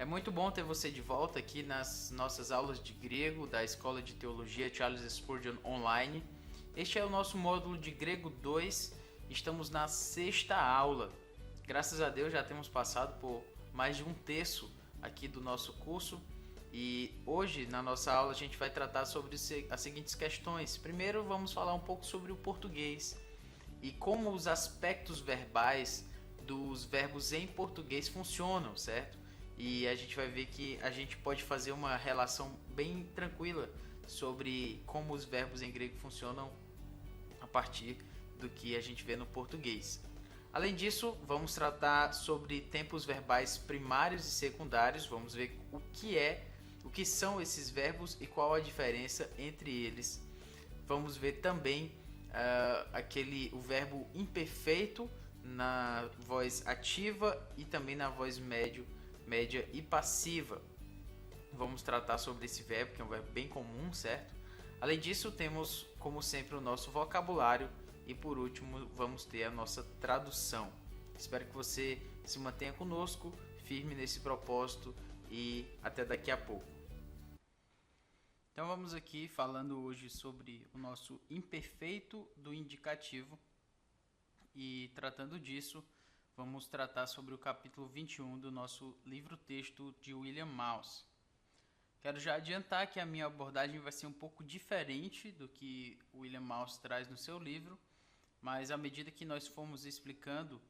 É muito bom ter você de volta aqui nas nossas aulas de grego da Escola de Teologia Charles Spurgeon Online. Este é o nosso módulo de Grego 2, estamos na sexta aula. Graças a Deus já temos passado por mais de um terço aqui do nosso curso e hoje na nossa aula a gente vai tratar sobre as seguintes questões. Primeiro vamos falar um pouco sobre o português e como os aspectos verbais dos verbos em português funcionam, certo? E a gente vai ver que a gente pode fazer uma relação bem tranquila sobre como os verbos em grego funcionam a partir do que a gente vê no português. Além disso, vamos tratar sobre tempos verbais primários e secundários, vamos ver o que são esses verbos e qual a diferença entre eles. Vamos ver também o verbo imperfeito na voz ativa e também na voz média e passiva. Vamos tratar sobre esse verbo, que é um verbo bem comum, certo? Além disso, temos, como sempre, o nosso vocabulário e, por último, vamos ter a nossa tradução. Espero que você se mantenha conosco, firme nesse propósito e até daqui a pouco. Então vamos aqui falando hoje sobre o nosso imperfeito do indicativo e tratando disso, vamos tratar sobre o capítulo 21 do nosso livro-texto de William Mouse. Quero já adiantar que a minha abordagem vai ser um pouco diferente do que William Mouse traz no seu livro, mas à medida que nós formos explicando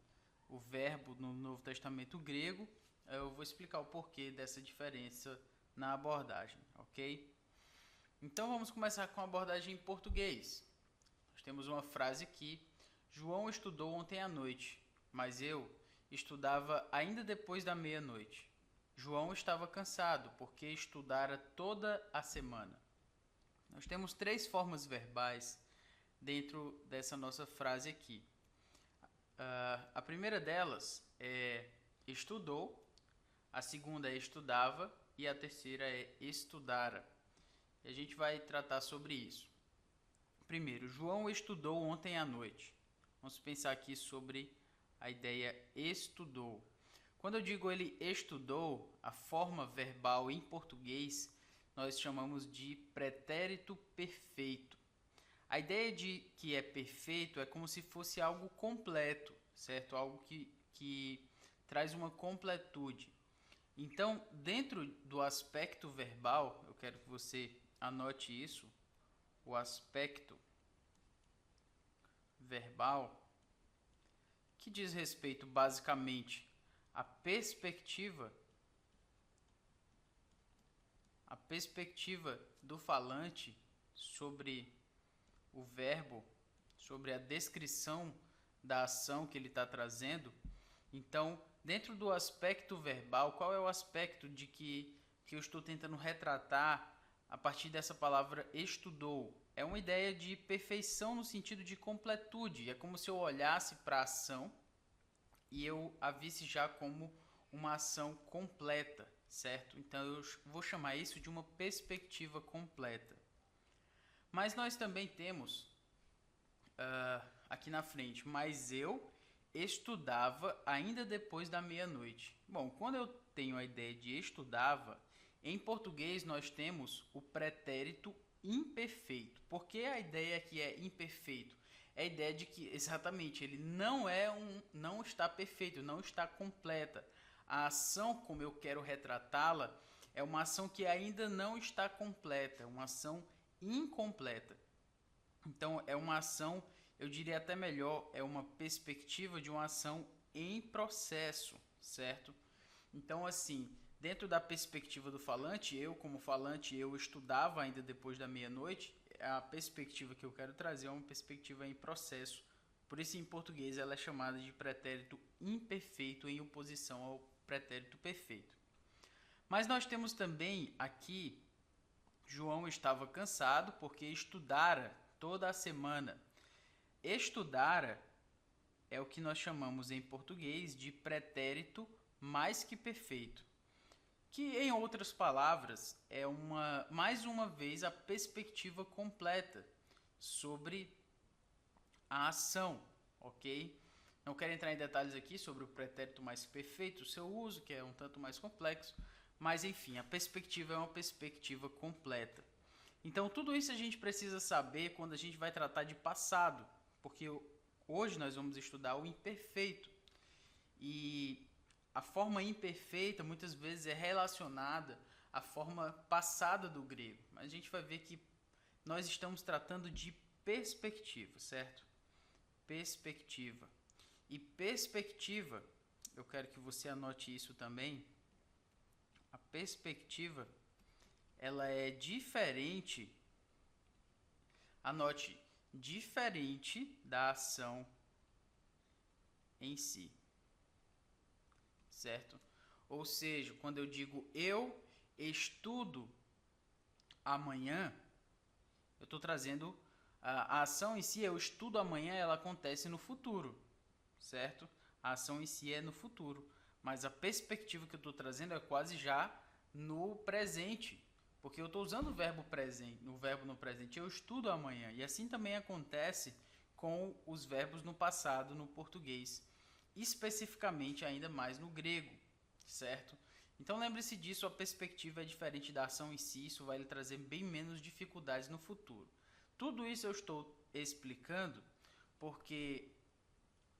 o verbo no Novo Testamento grego, eu vou explicar o porquê dessa diferença na abordagem, ok? Então vamos começar com a abordagem em português. Nós temos uma frase aqui: João estudou ontem à noite, mas eu estudava ainda depois da meia-noite. João estava cansado porque estudara toda a semana. Nós temos três formas verbais dentro dessa nossa frase aqui. A primeira delas é estudou, a segunda é estudava e a terceira é estudara. E a gente vai tratar sobre isso. Primeiro, João estudou ontem à noite. Vamos pensar aqui sobre a ideia estudou. Quando eu digo ele estudou, a forma verbal em português nós chamamos de pretérito perfeito. A ideia de que é perfeito é como se fosse algo completo, certo? Algo que traz uma completude. Então, dentro do aspecto verbal, eu quero que você anote isso, o aspecto verbal, que diz respeito basicamente à perspectiva do falante sobre o verbo, sobre a descrição da ação que ele está trazendo. Então, dentro do aspecto verbal, qual é o aspecto de que eu estou tentando retratar a partir dessa palavra estudou? É uma ideia de perfeição no sentido de completude. É como se eu olhasse para a ação e eu a visse já como uma ação completa, certo? Então eu vou chamar isso de uma perspectiva completa. Mas nós também temos aqui na frente, mas eu estudava ainda depois da meia-noite. Bom, quando eu tenho a ideia de estudava, em português nós temos o pretérito imperfeito. Por que a ideia que é imperfeito? É a ideia de que, exatamente, ele não está perfeito, não está completa. A ação, como eu quero retratá-la, é uma ação que ainda não está completa, uma ação incompleta. Então, é uma ação, eu diria até melhor, é uma perspectiva de uma ação em processo, certo? Então, assim, dentro da perspectiva do falante, eu estudava ainda depois da meia-noite. A perspectiva que eu quero trazer é uma perspectiva em processo. Por isso, em português, ela é chamada de pretérito imperfeito em oposição ao pretérito perfeito. Mas nós temos também aqui, João estava cansado porque estudara toda a semana. Estudara é o que nós chamamos em português de pretérito mais que perfeito, que em outras palavras é mais uma vez a perspectiva completa sobre a ação, ok? Não quero entrar em detalhes aqui sobre o pretérito mais perfeito, o seu uso, que é um tanto mais complexo, Mas enfim, a perspectiva é uma perspectiva completa. Então tudo isso a gente precisa saber quando a gente vai tratar de passado, porque hoje nós vamos estudar o imperfeito. E a forma imperfeita muitas vezes é relacionada à forma passada do grego. Mas a gente vai ver que nós estamos tratando de perspectiva, certo? Perspectiva. E perspectiva, eu quero que você anote isso também. A perspectiva, ela é diferente, anote, diferente da ação em si, certo? Ou seja, quando eu digo eu estudo amanhã, eu estou trazendo a ação em si, eu estudo amanhã, ela acontece no futuro, certo? A ação em si é no futuro, mas a perspectiva que eu estou trazendo é quase já no presente, porque eu estou usando o verbo presente, o verbo no presente, eu estudo amanhã, e assim também acontece com os verbos no passado no português, especificamente ainda mais no grego, certo? Então lembre-se disso, a perspectiva é diferente da ação em si, isso vai lhe trazer bem menos dificuldades no futuro. Tudo isso eu estou explicando porque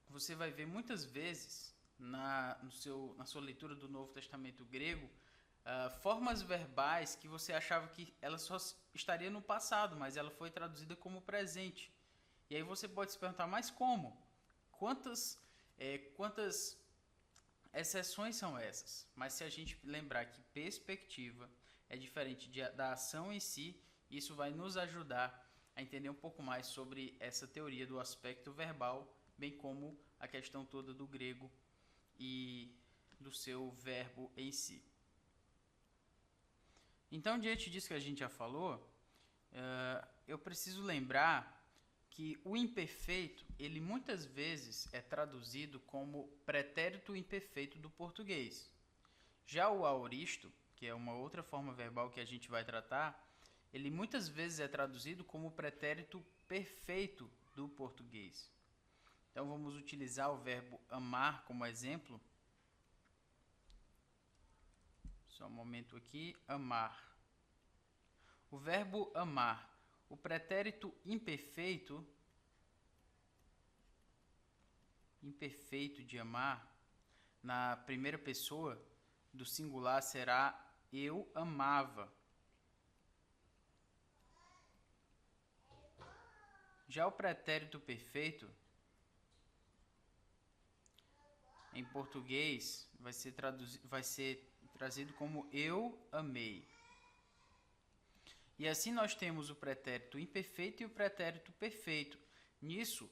você vai ver muitas vezes na sua leitura do Novo Testamento grego formas verbais que você achava que ela só estaria no passado, mas ela foi traduzida como presente. E aí você pode se perguntar, mas como? Quantas exceções são essas? Mas se a gente lembrar que perspectiva é diferente da ação em si, isso vai nos ajudar a entender um pouco mais sobre essa teoria do aspecto verbal, bem como a questão toda do grego e do seu verbo em si. Então, diante disso que a gente já falou, eu preciso lembrar que o imperfeito, ele muitas vezes é traduzido como pretérito imperfeito do português. Já o aoristo, que é uma outra forma verbal que a gente vai tratar, ele muitas vezes é traduzido como pretérito perfeito do português. Então vamos utilizar o verbo amar como exemplo. Só um momento aqui, amar. O verbo amar, o pretérito imperfeito de amar, na primeira pessoa do singular será eu amava. Já o pretérito perfeito, em português, vai ser trazido como eu amei. E assim nós temos o pretérito imperfeito e o pretérito perfeito. Nisso,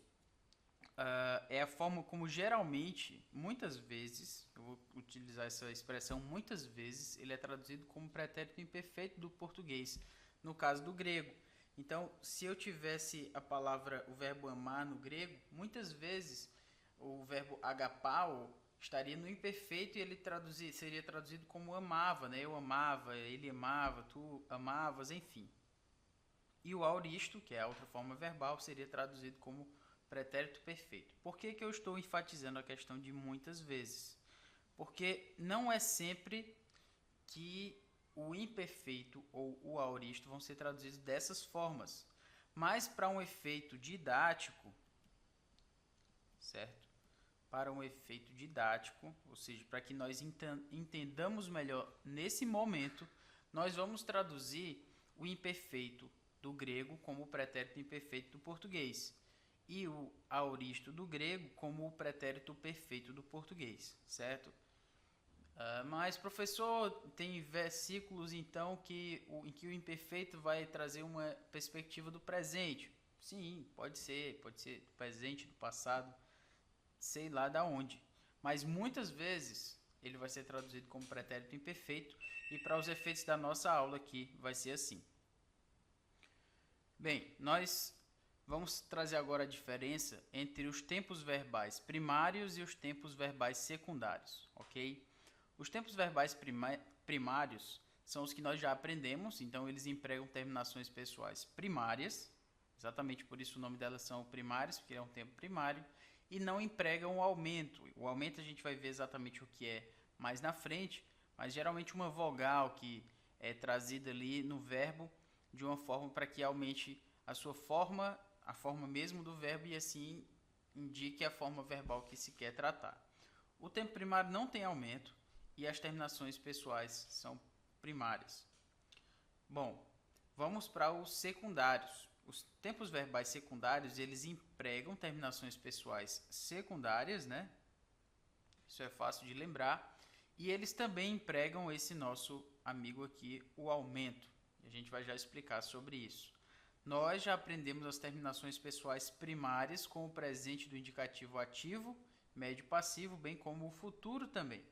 é a forma como geralmente, muitas vezes, eu vou utilizar essa expressão muitas vezes, ele é traduzido como pretérito imperfeito do português, no caso do grego. Então, se eu tivesse o verbo amar no grego, muitas vezes o verbo agapao estaria no imperfeito e ele seria traduzido como amava, né? Eu amava, ele amava, tu amavas, enfim. E o aoristo, que é a outra forma verbal, seria traduzido como pretérito perfeito. Por que eu estou enfatizando a questão de muitas vezes? Porque não é sempre que o imperfeito ou o aoristo vão ser traduzidos dessas formas. Mas para um efeito didático, certo? Para um efeito didático, ou seja, para que nós entendamos melhor nesse momento, nós vamos traduzir o imperfeito do grego como o pretérito imperfeito do português e o aoristo do grego como o pretérito perfeito do português, certo? Mas, professor, tem versículos então em que o imperfeito vai trazer uma perspectiva do presente. Sim, pode ser do presente, do passado, sei lá da onde. Mas muitas vezes ele vai ser traduzido como pretérito imperfeito e para os efeitos da nossa aula aqui vai ser assim. Bem, nós vamos trazer agora a diferença entre os tempos verbais primários e os tempos verbais secundários, ok? Os tempos verbais primários são os que nós já aprendemos, então eles empregam terminações pessoais primárias, exatamente por isso o nome delas são primários, porque é um tempo primário, e não empregam o aumento. O aumento a gente vai ver exatamente o que é mais na frente, mas geralmente uma vogal que é trazida ali no verbo de uma forma para que aumente a sua forma, a forma mesmo do verbo e assim indique a forma verbal que se quer tratar. O tempo primário não tem aumento e as terminações pessoais são primárias. Bom, vamos para os secundários. Os tempos verbais secundários, eles empregam terminações pessoais secundárias, né? Isso é fácil de lembrar. E eles também empregam esse nosso amigo aqui, o aumento. A gente vai já explicar sobre isso. Nós já aprendemos as terminações pessoais primárias com o presente do indicativo ativo, médio passivo, bem como o futuro também.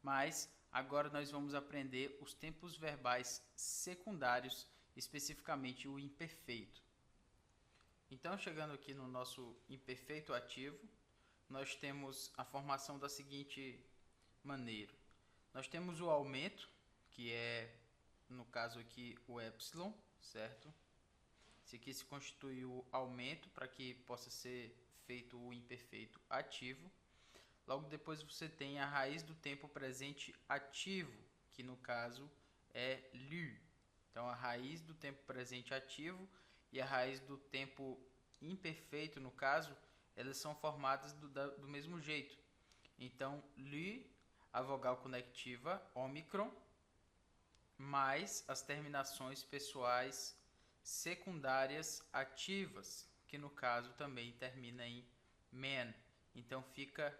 Mas agora nós vamos aprender os tempos verbais secundários, especificamente o imperfeito. Então, chegando aqui no nosso imperfeito ativo, nós temos a formação da seguinte maneira. Nós temos o aumento, que é, no caso aqui, o epsilon, certo? Esse aqui se constitui o aumento para que possa ser feito o imperfeito ativo. Logo depois você tem a raiz do tempo presente ativo, que no caso é lu. Então a raiz do tempo presente ativo e a raiz do tempo imperfeito, no caso, elas são formadas do mesmo jeito. Então lu, a vogal conectiva ômicron, mais as terminações pessoais secundárias ativas, que no caso também termina em man. Então fica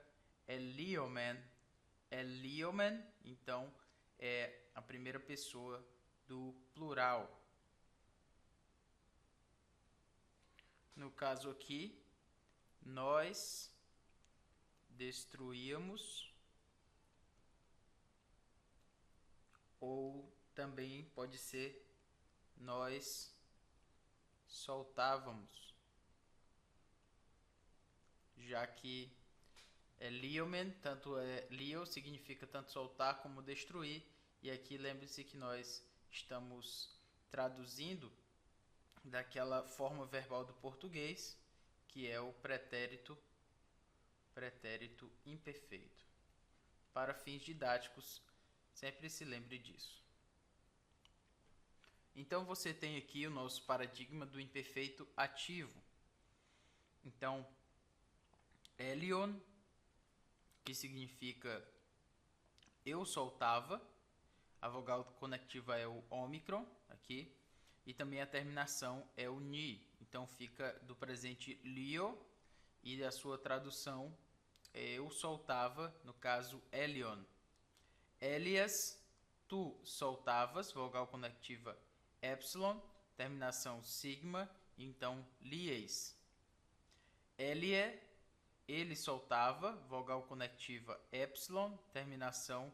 Elioman. Elioman, então, é a primeira pessoa do plural. No caso aqui, nós destruíamos, ou também pode ser nós soltávamos, já que Liomen, tanto Lio significa tanto soltar como destruir, e aqui lembre-se que nós estamos traduzindo daquela forma verbal do português, que é o pretérito imperfeito. Para fins didáticos, sempre se lembre disso. Então você tem aqui o nosso paradigma do imperfeito ativo. Então, Elion, que significa eu soltava, a vogal conectiva é o ômicron aqui, e também a terminação é o ni. Então fica do presente lio e a sua tradução é eu soltava, no caso Elion. Elias, tu soltavas, vogal conectiva epsilon, terminação sigma, então lies. Elie, ele soltava, vogal conectiva epsilon, terminação,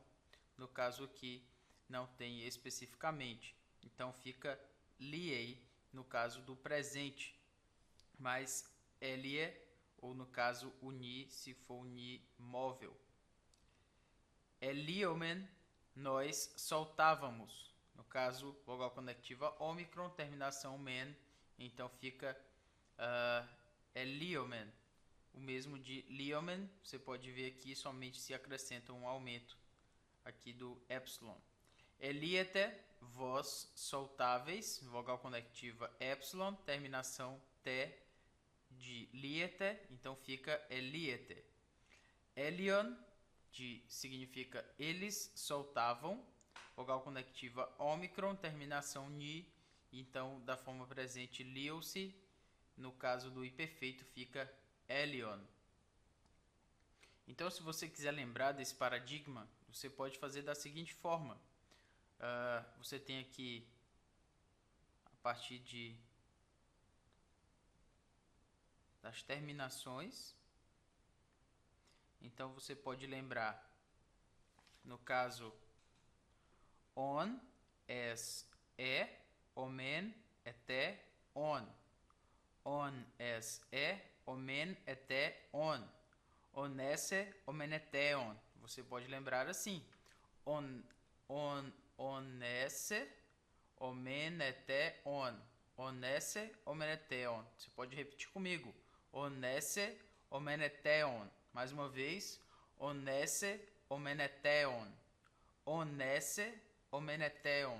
no caso aqui não tem especificamente, então fica liei no caso do presente, mas elie, ou no caso uni, se for uni móvel. Eliomen, nós soltávamos, no caso vogal conectiva ômicron, terminação men, então fica Eliomen. O mesmo de Liomen, você pode ver aqui, somente se acrescenta um aumento aqui do epsilon. Eliete, vós soltáveis, vogal conectiva epsilon, terminação t de liete, então fica Eliete. Elion, significa eles soltavam, vogal conectiva ômicron, terminação ni, então da forma presente liu-se, no caso do imperfeito fica Elion. Então, se você quiser lembrar desse paradigma, você pode fazer da seguinte forma. Você tem aqui, a partir das terminações, então você pode lembrar, no caso, on, as, omen, até, on. On, as, omen, até, on. Onese, omeneteon. Você pode lembrar assim. Onese, omeneteon. Onese, omeneteon. Você pode repetir comigo. Onese, omeneteon. Mais uma vez. Onese, omeneteon. onese, omeneteon.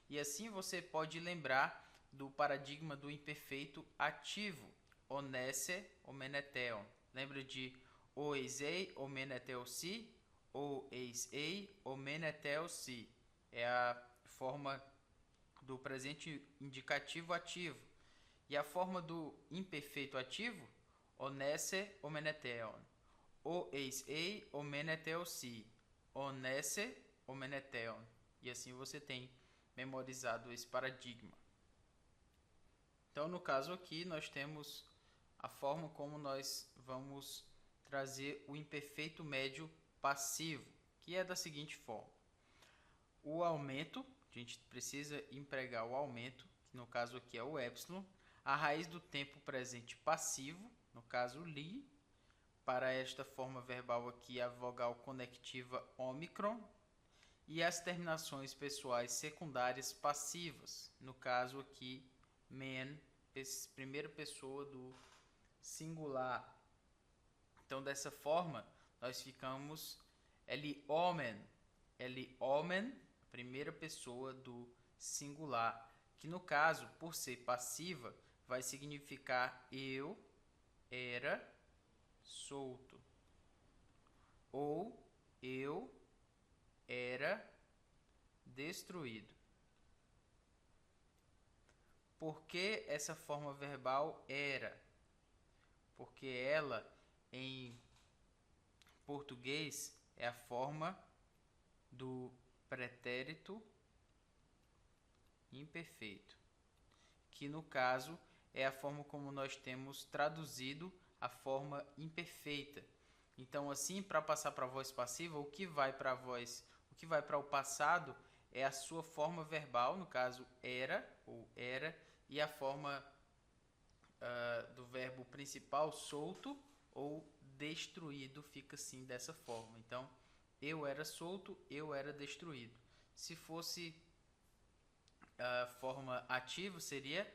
E assim você pode lembrar do paradigma do imperfeito ativo, onese, omeneteon. Lembra de o eis-ei, omeneteu-si, o eis-ei, omeneteu-si. É a forma do presente indicativo ativo. E a forma do imperfeito ativo, onese, omeneteon. O eis-ei, omeneteu-si, onese, omeneteon. E assim você tem memorizado esse paradigma. Então, no caso aqui, nós temos a forma como nós vamos trazer o imperfeito médio passivo, que é da seguinte forma. O aumento, a gente precisa empregar o aumento, que no caso aqui é o epsilon, a raiz do tempo presente passivo, no caso li, para esta forma verbal aqui a vogal conectiva ômicron, e as terminações pessoais secundárias passivas, no caso aqui men, primeira pessoa do singular. Então dessa forma nós ficamos ele homem, primeira pessoa do singular, que no caso, por ser passiva, vai significar eu era solto, ou eu era destruído. Por que essa forma verbal era? Porque ela, em português, é a forma do pretérito imperfeito, que no caso é a forma como nós temos traduzido a forma imperfeita. Então, assim, para passar para a voz passiva, o que vai para o passado é a sua forma verbal, no caso era ou era, e a forma do verbo principal solto ou destruído fica assim dessa forma. Então, eu era solto, eu era destruído. Se fosse a forma ativa, seria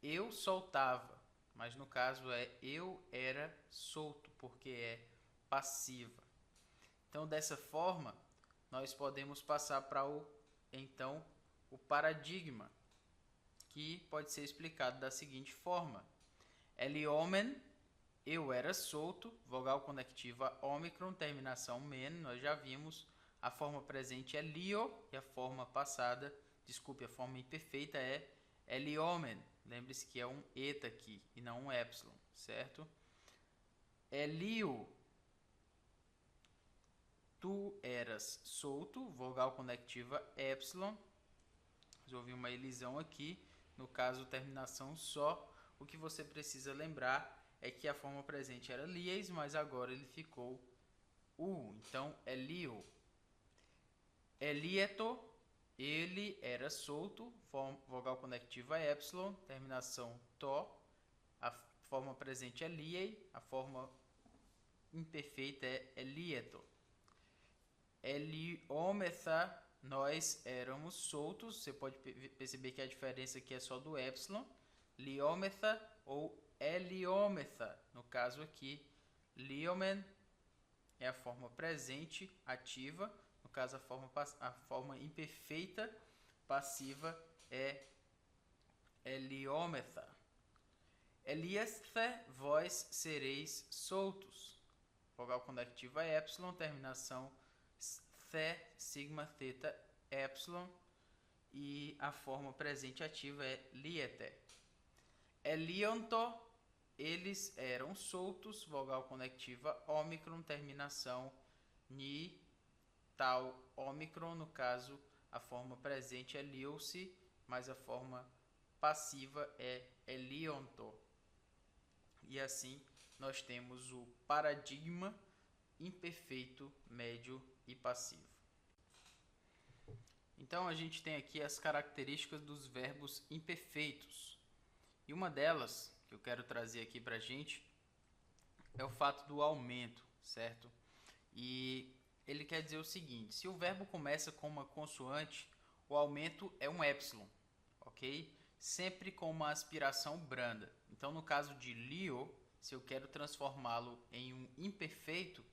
eu soltava, mas no caso é eu era solto, porque é passiva. Então, dessa forma, nós podemos passar para o paradigma, que pode ser explicado da seguinte forma: ele homem, eu era solto, vogal conectiva ômicron, terminação men, nós já vimos. A forma presente é lio e a forma passada, a forma imperfeita é eliomen. Lembre-se que é um eta aqui e não um epsilon, certo? Elio, tu eras solto, vogal conectiva epsilon. Resolvi uma elisão aqui, no caso terminação só. O que você precisa lembrar é que a forma presente era lies, mas agora ele ficou u, então é lio. Elieto, ele era solto, vogal conectiva epsilon, terminação to. A forma presente é liei, a forma imperfeita é elieto. Eliometha, nós éramos soltos. Você pode perceber que a diferença aqui é só do epsilon. Liometha ou eliometha. No caso aqui, liomen é a forma presente ativa. No caso, a forma imperfeita passiva é eliometha. Eliesthe, vós sereis soltos. Vogal conectiva epsilon, terminação the, sigma, theta, epsilon. E a forma presente ativa é liete. Elionto, eles eram soltos, vogal conectiva ômicron, terminação ni, tal, ômicron. No caso, a forma presente é liou-se, mas a forma passiva é elionto. E assim nós temos o paradigma imperfeito, médio e passivo. Então a gente tem aqui as características dos verbos imperfeitos. E uma delas que eu quero trazer aqui para a gente é o fato do aumento, certo? E ele quer dizer o seguinte: se o verbo começa com uma consoante, o aumento é um epsilon, ok? Sempre com uma aspiração branda. Então, no caso de lio, se eu quero transformá-lo em um imperfeito,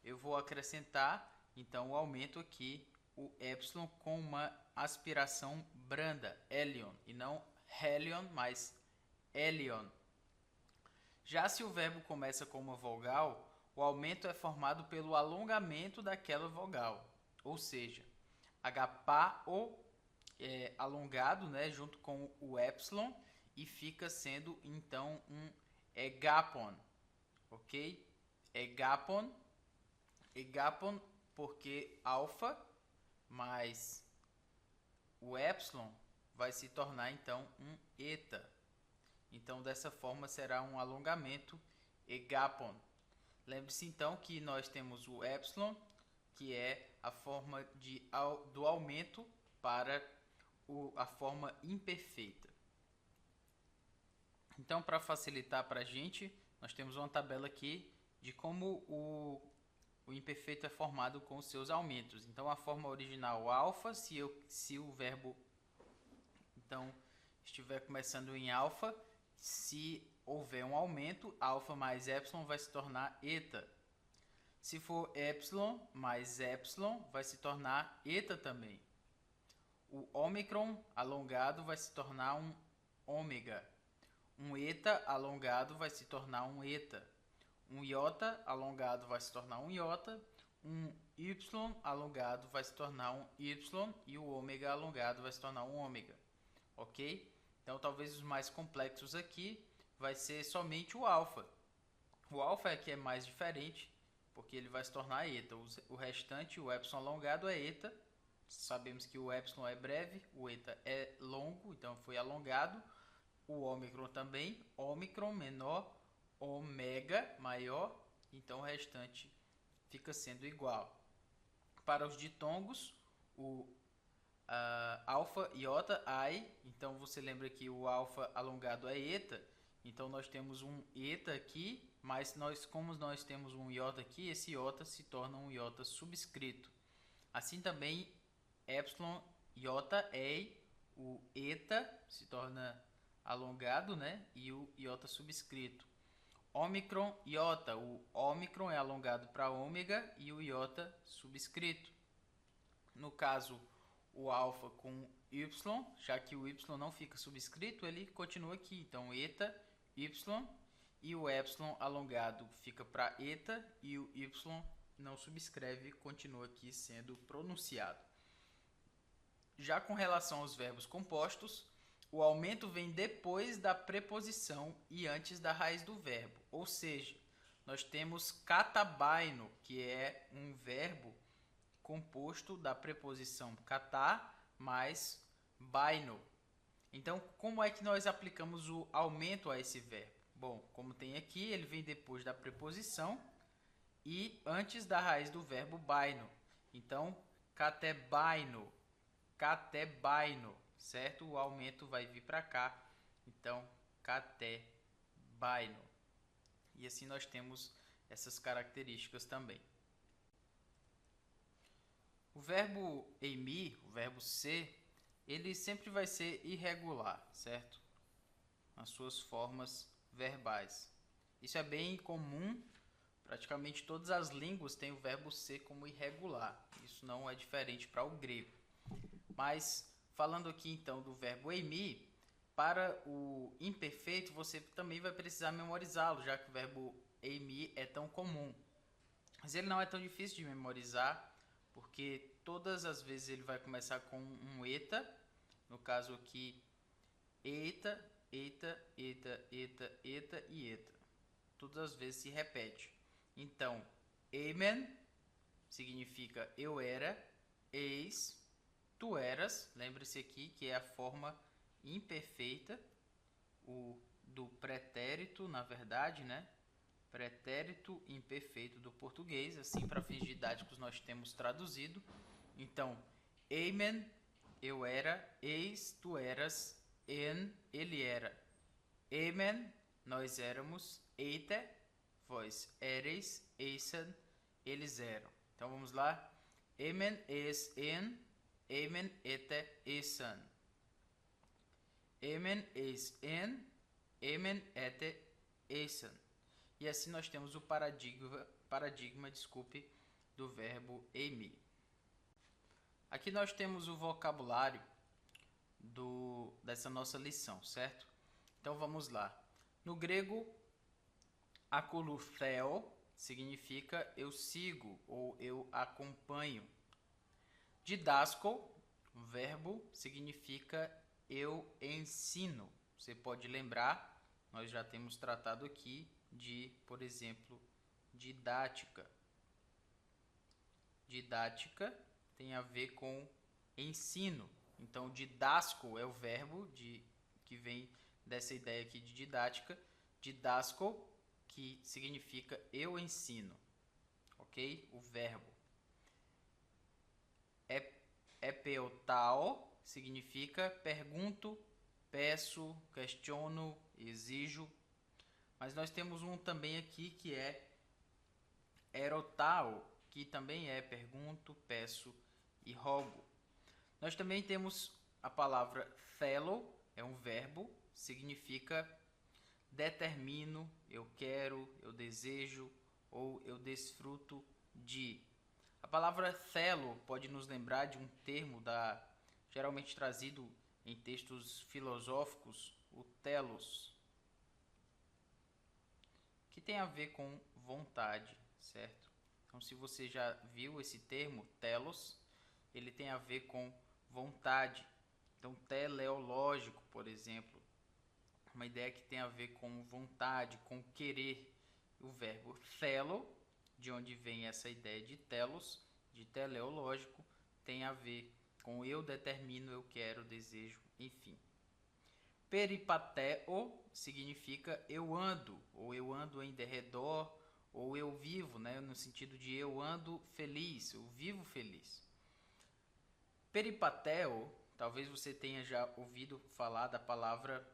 eu vou acrescentar então o aumento aqui, o epsilon com uma aspiração branda, elion, e não helion, mas elion. Já se o verbo começa com uma vogal, o aumento é formado pelo alongamento daquela vogal, ou seja, HPA é alongado, né, junto com o epsilon, e fica sendo então um egapon, ok? Egapon porque alfa mais o epsilon vai se tornar então um eta. Então dessa forma será um alongamento egapon. Lembre-se então que nós temos o epsilon, que é a forma do aumento para a forma imperfeita. Então, para facilitar para a gente, nós temos uma tabela aqui de como o imperfeito é formado com os seus aumentos. Então, a forma original alfa, se o verbo então estiver começando em alfa, se houver um aumento, alfa mais epsilon vai se tornar eta. Se for epsilon mais epsilon, vai se tornar eta também. O ômicron alongado vai se tornar um ômega. Um eta alongado vai se tornar um eta. Um iota alongado vai se tornar um iota. Um y alongado vai se tornar um y. E o ômega alongado vai se tornar um ômega. Ok? Então, talvez os mais complexos aqui vai ser somente o alfa. O alfa é que é mais diferente, porque ele vai se tornar eta. O restante, o epsilon alongado, é eta. Sabemos que o epsilon é breve, o eta é longo, então foi alongado. O ômicron também, ômicron menor, ômega maior, então o restante fica sendo igual. Para os ditongos, o alfa, iota, ai, então você lembra que o alfa alongado é eta, então nós temos um eta aqui, mas como nós temos um iota aqui, esse iota se torna um iota subscrito. Assim também, epsilon, iota, ei, o eta se torna alongado, né? E o iota subscrito. Ômicron, iota, o ômicron é alongado para ômega e o iota subscrito. No caso, o alfa com y, já que o y não fica subscrito, ele continua aqui. Então, eta, y, e o epsilon alongado fica para eta e o y não subscreve, continua aqui sendo pronunciado. Já com relação aos verbos compostos, o aumento vem depois da preposição e antes da raiz do verbo. Ou seja, nós temos catabaino, que é um verbo composto da preposição catar mais baino. Então, como é que nós aplicamos o aumento a esse verbo? Bom, como tem aqui, ele vem depois da preposição e antes da raiz do verbo baino. Então, catebaino, certo? O aumento vai vir para cá. Então, catebaino. E assim nós temos essas características também. O verbo eimir, o verbo ser, ele sempre vai ser irregular, certo? Nas suas formas verbais. Isso é bem comum, praticamente todas as línguas têm o verbo ser como irregular. Isso não é diferente para o grego. Mas, falando aqui então do verbo eimir, para o imperfeito você também vai precisar memorizá-lo, já que o verbo eimir é tão comum. Mas ele não é tão difícil de memorizar, porque todas as vezes ele vai começar com um eta, no caso aqui, eta, eta, eta, eta, eta e eta. Todas as vezes se repete. Então, eimen significa eu era, eis, tu eras, lembre-se aqui que é a forma imperfeita do pretérito, na verdade, né? Pretérito imperfeito do português, assim para fins didáticos nós temos traduzido. Então, eimen, eu era, eis, tu eras, en, ele era. Eimen, nós éramos, eite, vós éreis, eisen, eles eram. Então vamos lá. Eimen, es, en, eimen, ete, eisen. Eimen, es, en, eimen, ete, eisen. E assim nós temos o paradigma do verbo eimir. Aqui nós temos o vocabulário dessa nossa lição, certo? Então vamos lá. No grego, akolutheo significa eu sigo ou eu acompanho. Didasko, verbo, significa eu ensino. Você pode lembrar, nós já temos tratado aqui de, por exemplo, didática. Didática tem a ver com ensino. Então, didasco é o verbo que vem dessa ideia aqui de didática. Didasco, que significa eu ensino. Ok? O verbo. Epeotao significa pergunto, peço, questiono, exijo. Mas nós temos um também aqui que é erotao, que também é pergunto, peço e rogo. Nós também temos a palavra thelo, é um verbo, significa determino, eu quero, eu desejo ou eu desfruto de. A palavra thelo pode nos lembrar de um termo geralmente trazido em textos filosóficos, o telos, que tem a ver com vontade, certo? Então, se você já viu esse termo, telos, ele tem a ver com vontade. Então, teleológico, por exemplo, uma ideia que tem a ver com vontade, com querer. O verbo thelo, de onde vem essa ideia de telos, de teleológico, tem a ver com eu determino, eu quero, desejo, enfim. Peripateo significa eu ando, ou eu ando em derredor, ou eu vivo, né? No sentido de eu ando feliz, eu vivo feliz. Peripateo, talvez você tenha já ouvido falar da palavra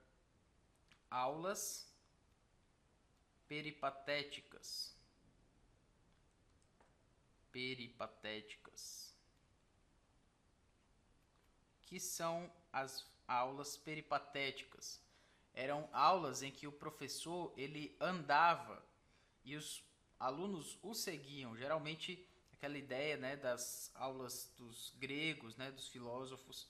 aulas peripatéticas. Peripatéticas. Que são as aulas peripatéticas? Eram aulas em que o professor ele andava e os alunos o seguiam. Geralmente aquela ideia, né, das aulas dos gregos, né, dos filósofos.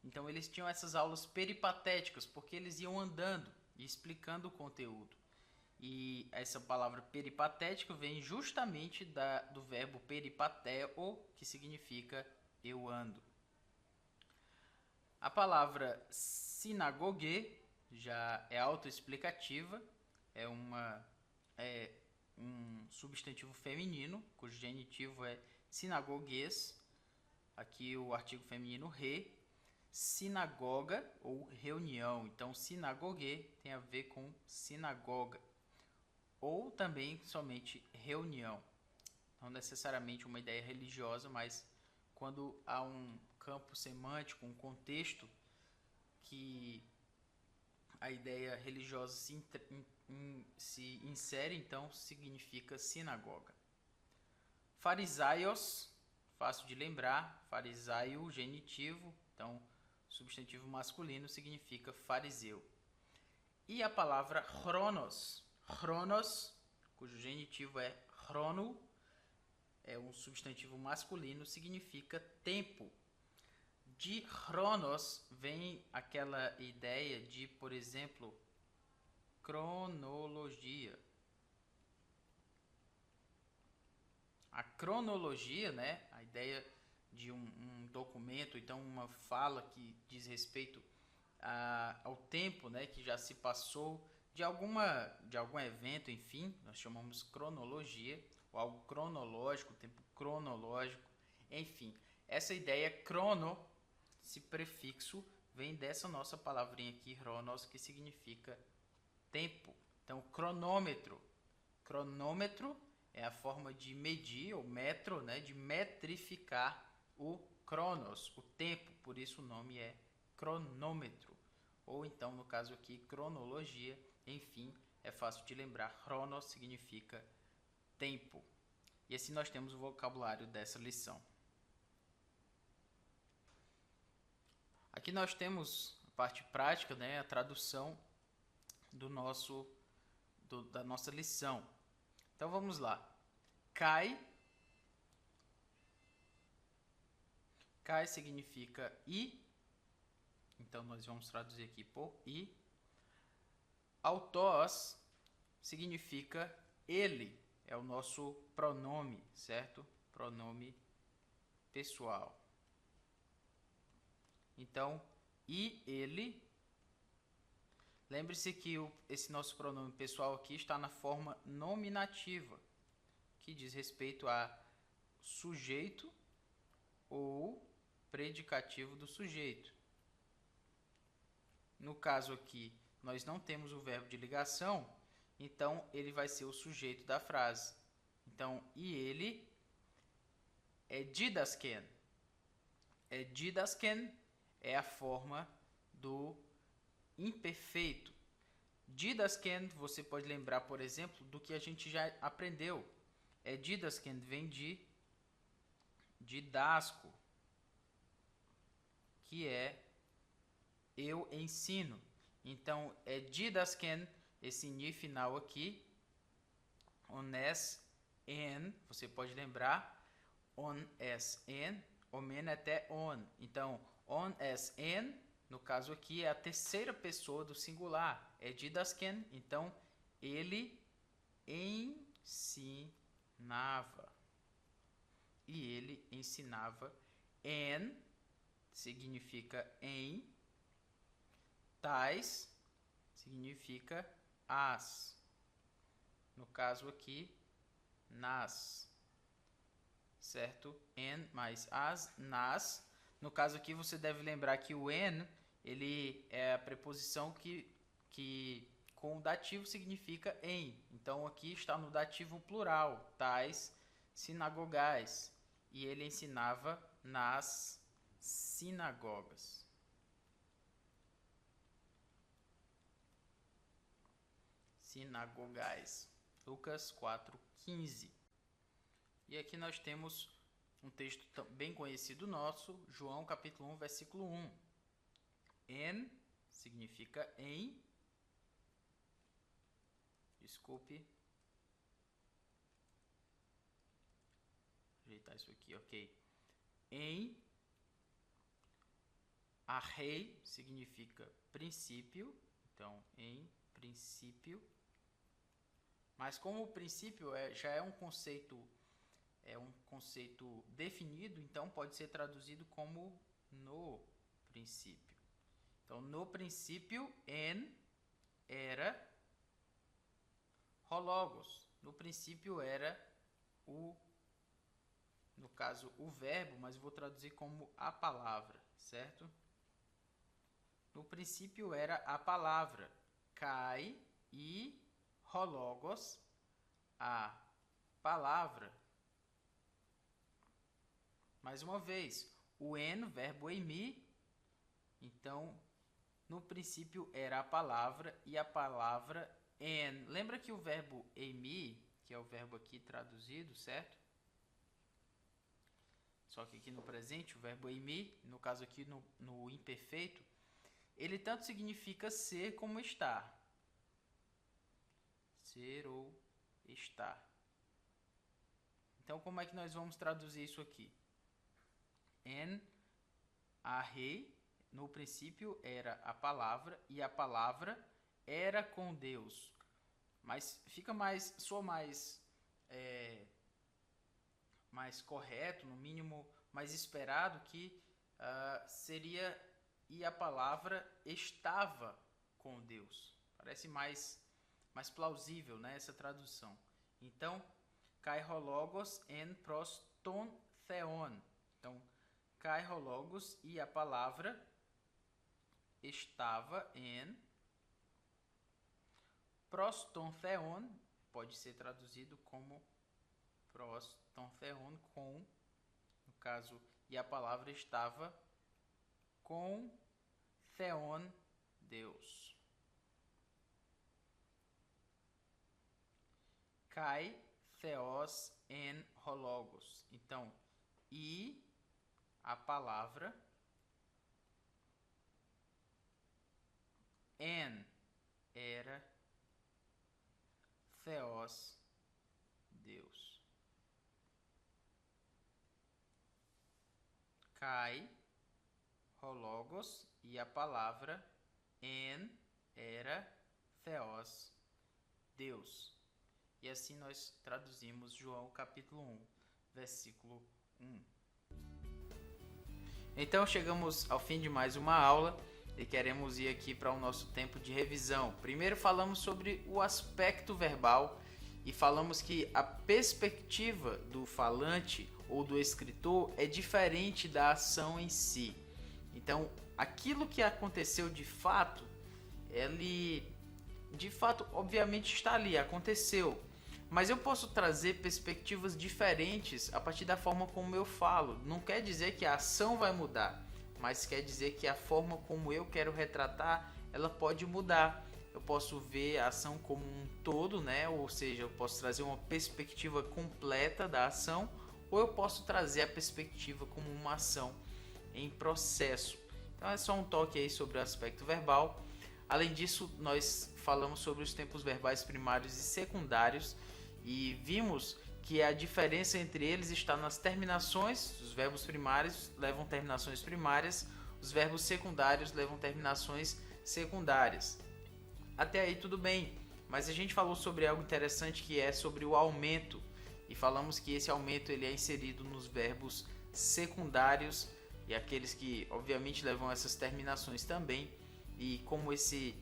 Então eles tinham essas aulas peripatéticas porque eles iam andando e explicando o conteúdo. E essa palavra peripatética vem justamente do verbo peripateo, que significa eu ando. A palavra sinagogue já é autoexplicativa, é um substantivo feminino, cujo genitivo é sinagogues, aqui o artigo feminino re, sinagoga ou reunião. Então, sinagogue tem a ver com sinagoga, ou também somente reunião. Não necessariamente uma ideia religiosa, mas quando há um campo semântico, um contexto que a ideia religiosa se insere, então significa sinagoga. Farisaios, fácil de lembrar, farisaio, genitivo, então substantivo masculino significa fariseu. E a palavra chronos, chronos, cujo genitivo é chrono, é um substantivo masculino, significa tempo. De chronos vem aquela ideia de, por exemplo, cronologia. A cronologia, né, a ideia de um documento, então uma fala que diz respeito ao tempo, né, que já se passou de algum evento, enfim, nós chamamos cronologia, ou algo cronológico, tempo cronológico, enfim. Essa ideia crono, esse prefixo, vem dessa nossa palavrinha aqui, chronos, que significa tempo. Então, cronômetro. Cronômetro é a forma de medir, ou metro, né, de metrificar o cronos, o tempo, por isso o nome é cronômetro. Ou então, no caso aqui, cronologia, enfim, é fácil de lembrar, chronos significa tempo. E assim nós temos o vocabulário dessa lição. Aqui nós temos a parte prática, né, a tradução da nossa lição. Então vamos lá. Kai Kai significa e, então nós vamos traduzir aqui por e. Autós significa ele, é o nosso pronome, certo? Pronome pessoal. Então, e ele. Lembre-se que esse nosso pronome pessoal aqui está na forma nominativa, que diz respeito a sujeito ou predicativo do sujeito. No caso aqui, nós não temos o verbo de ligação, então ele vai ser o sujeito da frase. Então, e ele é didasken. Didasken é a forma do imperfeito. Didasken, você pode lembrar, por exemplo, do que a gente já aprendeu. Didasken vem de didasco, que é eu ensino. Então, didasken, esse ni final aqui, ones en, você pode lembrar, on es en, omen até on. Então, on es en, no caso aqui, é a terceira pessoa do singular, didasken, então ele ensinava. E ele ensinava. En significa em, tais significa as. No caso aqui, nas. Certo? En mais as, nas. No caso aqui, você deve lembrar que o en, ele é a preposição que com o dativo significa em. Então, aqui está no dativo plural, tais sinagogais. E ele ensinava nas sinagogas. Sinagogais. Lucas 4:15. E aqui nós temos um texto bem conhecido nosso, João capítulo 1, versículo 1. En significa em. Desculpe. Ajeitar isso aqui, ok. Em. Arrei significa princípio. Então, em princípio. Mas como o princípio já é um conceito definido, então pode ser traduzido como no princípio. Então, no princípio, en era hologos. No princípio era no caso, o verbo, mas eu vou traduzir como a palavra, certo? No princípio era a palavra, kai e hologos, a palavra. Mais uma vez, o en, verbo eimi, então, no princípio era a palavra e a palavra en. Lembra que o verbo eimi, que é o verbo aqui traduzido, certo? Só que aqui no presente, o verbo eimi, no caso aqui no imperfeito, ele tanto significa ser como estar. Ser ou estar. Então, como é que nós vamos traduzir isso aqui? En arrei, no princípio era a palavra, e a palavra era com Deus. Mas fica soa mais correto, no mínimo mais esperado, que seria e a palavra estava com Deus. Parece mais plausível, né, essa tradução. Então, kai hologos en pros ton theon. Então, kai hologos e a palavra estava em pros ton theon, pode ser traduzido como pros ton theon, com, no caso, e a palavra estava com theon, Deus. Kai theos en hologos. Então, e a palavra en era theos, Deus. kai, hologos, e a palavra en era theos, Deus. E assim nós traduzimos João capítulo 1, versículo 1. Então chegamos ao fim de mais uma aula e queremos ir aqui para o nosso tempo de revisão. Primeiro falamos sobre o aspecto verbal e falamos que a perspectiva do falante ou do escritor é diferente da ação em si. Então, aquilo que aconteceu de fato, obviamente está ali, aconteceu. Mas eu posso trazer perspectivas diferentes a partir da forma como eu falo. Não quer dizer que a ação vai mudar, mas quer dizer que a forma como eu quero retratar, ela pode mudar. Eu posso ver a ação como um todo, né? Ou seja, eu posso trazer uma perspectiva completa da ação, ou eu posso trazer a perspectiva como uma ação em processo. Então é só um toque aí sobre o aspecto verbal. Além disso, nós falamos sobre os tempos verbais primários e secundários e vimos que a diferença entre eles está nas terminações. Os verbos primários levam terminações primárias, os verbos secundários levam terminações secundárias. Até aí tudo bem, mas a gente falou sobre algo interessante, que é sobre o aumento, e falamos que esse aumento ele é inserido nos verbos secundários e aqueles que obviamente levam essas terminações também. E como esse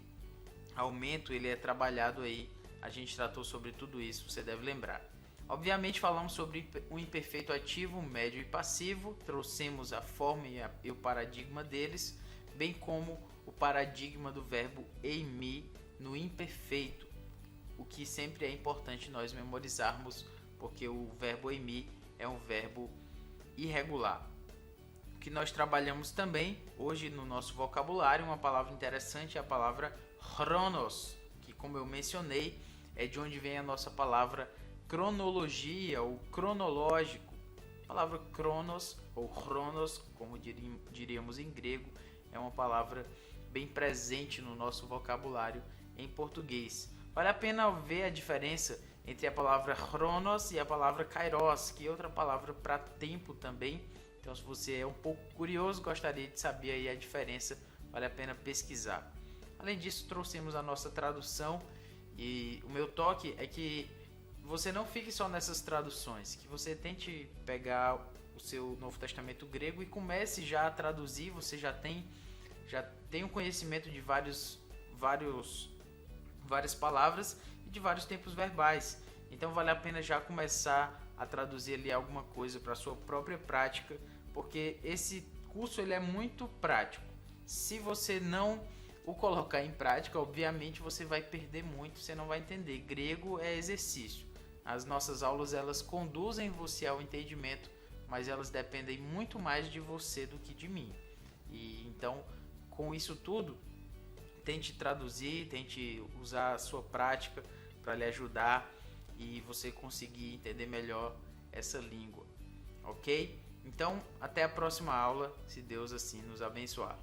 aumento ele é trabalhado aí, a gente tratou sobre tudo isso, você deve lembrar. Obviamente falamos sobre o imperfeito ativo, médio e passivo, trouxemos a forma e o paradigma deles, bem como o paradigma do verbo eimi no imperfeito, o que sempre é importante nós memorizarmos, porque o verbo eimi é um verbo irregular. O que nós trabalhamos também hoje no nosso vocabulário, uma palavra interessante é a palavra chronos, que, como eu mencionei, é de onde vem a nossa palavra cronologia ou cronológico. A palavra cronos ou chronos, como diríamos em grego, é uma palavra bem presente no nosso vocabulário em português. Vale a pena ver a diferença entre a palavra chronos e a palavra kairos, que é outra palavra para tempo também. Então, se você é um pouco curioso, gostaria de saber aí a diferença, vale a pena pesquisar. Além disso, trouxemos a nossa tradução e o meu toque é que você não fique só nessas traduções, que você tente pegar o seu Novo Testamento grego e comece já a traduzir. Você já tem um conhecimento de várias palavras e de vários tempos verbais. Então vale a pena já começar a traduzir ali alguma coisa para a sua própria prática, porque esse curso ele é muito prático. Se você não o colocar em prática, obviamente você vai perder muito, você não vai entender. Grego é exercício. As nossas aulas elas conduzem você ao entendimento, mas elas dependem muito mais de você do que de mim. E então, com isso tudo, tente traduzir, tente usar a sua prática para lhe ajudar e você conseguir entender melhor essa língua, ok? Então, até a próxima aula, se Deus assim nos abençoar.